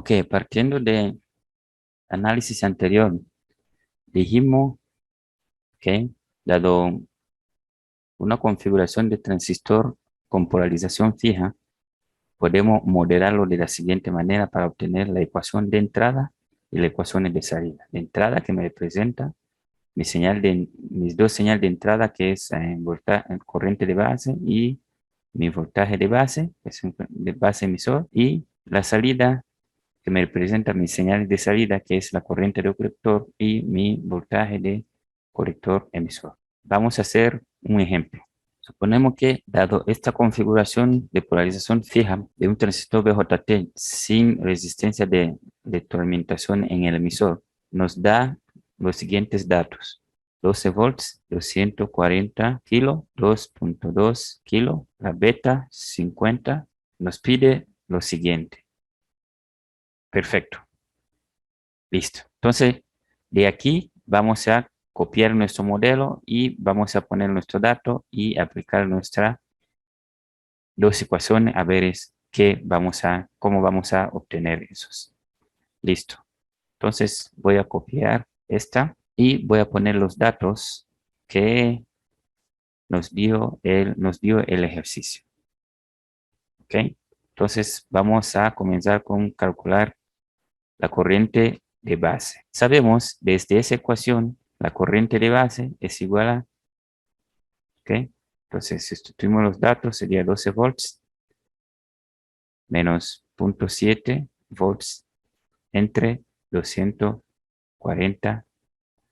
Ok, partiendo de análisis anterior, dijimos que dado una configuración de transistor con polarización fija, podemos modelarlo de la siguiente manera para obtener la ecuación de entrada y la ecuación de salida. De entrada que me representa mis dos señales de entrada que es corriente de base y mi voltaje de base, que es de base emisor, y la salida que me representa mi señal de salida, que es la corriente de colector y mi voltaje de colector emisor. Vamos a hacer un ejemplo. Suponemos que, dado esta configuración de polarización fija de un transistor BJT sin resistencia de retroalimentación en el emisor, nos da los siguientes datos. 12 volts, 240 kilo, 2.2 kilo, la beta 50, nos pide lo siguiente. Perfecto, listo. Entonces, de aquí vamos a copiar nuestro modelo y vamos a poner nuestro dato y aplicar nuestras dos ecuaciones a ver cómo vamos a obtener esos. Listo. Entonces voy a copiar esta y voy a poner los datos que nos dio el ejercicio. ¿Ok? Entonces vamos a comenzar con calcular la corriente de base. Sabemos desde esa ecuación la corriente de base es igual a, ¿ok? Entonces sustituimos los datos, sería 12 volts menos 0.7 volts entre 240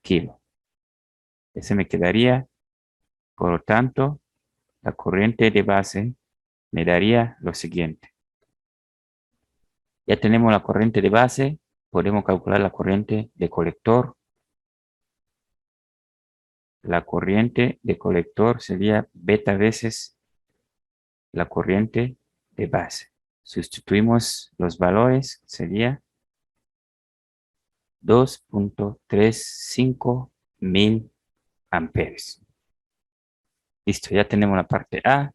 kilos. Ese me quedaría, por lo tanto, la corriente de base me daría lo siguiente. Ya tenemos la corriente de base, podemos calcular la corriente de colector. La corriente de colector sería beta veces la corriente de base. Sustituimos los valores, sería 2.35 mil amperes. Listo, ya tenemos la parte A.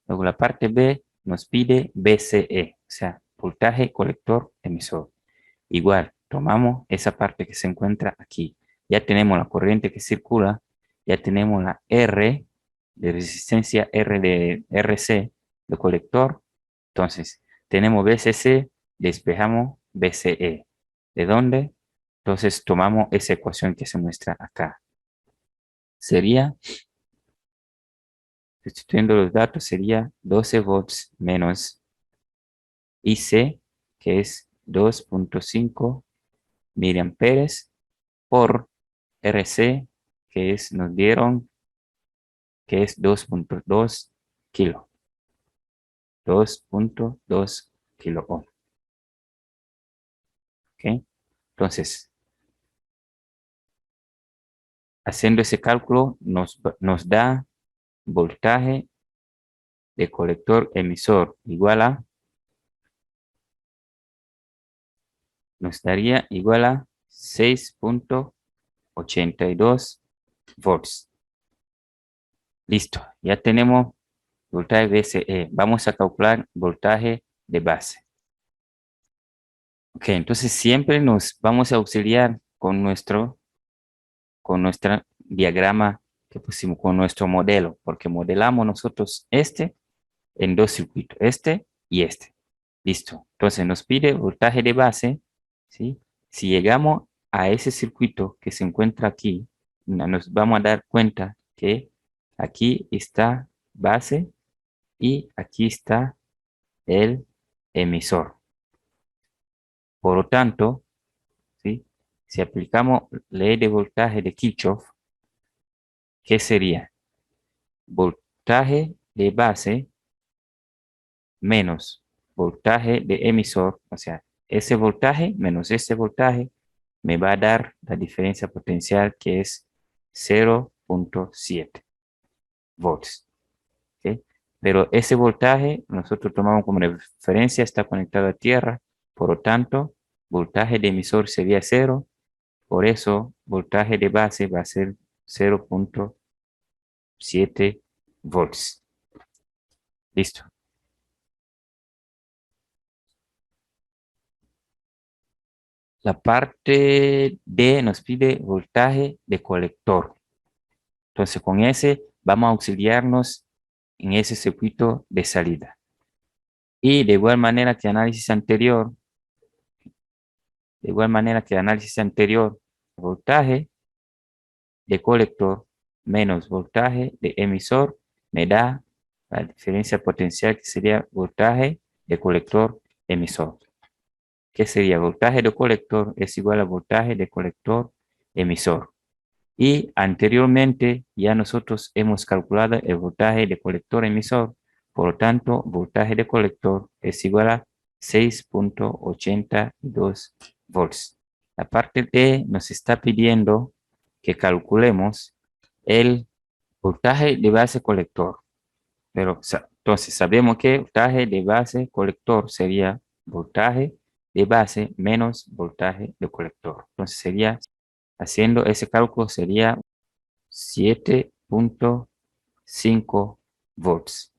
Luego la parte B nos pide VCE, o sea, voltaje colector emisor. Igual, tomamos esa parte que se encuentra aquí. Ya tenemos la corriente que circula, ya tenemos la R de resistencia, R de RC de colector. Entonces, tenemos VCC, despejamos VCE. ¿De dónde? Entonces, tomamos esa ecuación que se muestra acá. Sería, sustituyendo los datos, sería 12 volts menos IC, que es 2.5 miliamperes, por RC, nos dieron que es 2.2 kilo. 2.2 kilo ohm. ¿Ok? Entonces, haciendo ese cálculo, nos da voltaje de colector emisor igual a, nos daría igual a 6.82 volts. Listo, ya tenemos voltaje VCE. Vamos a calcular voltaje de base. Ok, entonces siempre nos vamos a auxiliar con nuestro diagrama que pusimos, con nuestro modelo, porque modelamos nosotros en dos circuitos, este y este. Listo. Entonces nos pide voltaje de base, ¿sí? Si llegamos a ese circuito que se encuentra aquí, nos vamos a dar cuenta que aquí está base y aquí está el emisor. Por lo tanto, ¿sí? Si aplicamos ley de voltaje de Kirchhoff, ¿qué sería? Voltaje de base menos voltaje de emisor, o sea, ese voltaje menos ese voltaje me va a dar la diferencia potencial que es 0.7 volts. ¿Okay? Pero ese voltaje nosotros tomamos como referencia, está conectado a tierra, por lo tanto, voltaje de emisor sería 0, por eso voltaje de base va a ser 0.7 volts. Listo. La parte D nos pide voltaje de colector. Entonces, con ese vamos a auxiliarnos en ese circuito de salida. Y de igual manera que análisis anterior, voltaje de colector menos voltaje de emisor me da la diferencia potencial que sería voltaje de colector emisor. ¿Qué sería? Voltaje de colector es igual a voltaje de colector emisor. Y anteriormente ya nosotros hemos calculado el voltaje de colector emisor, por lo tanto, voltaje de colector es igual a 6.82 volts. La parte D nos está pidiendo que calculemos el voltaje de base colector. Pero entonces sabemos que voltaje de base colector sería voltaje de base menos voltaje de colector. Entonces sería, haciendo ese cálculo, sería 7.5 volts.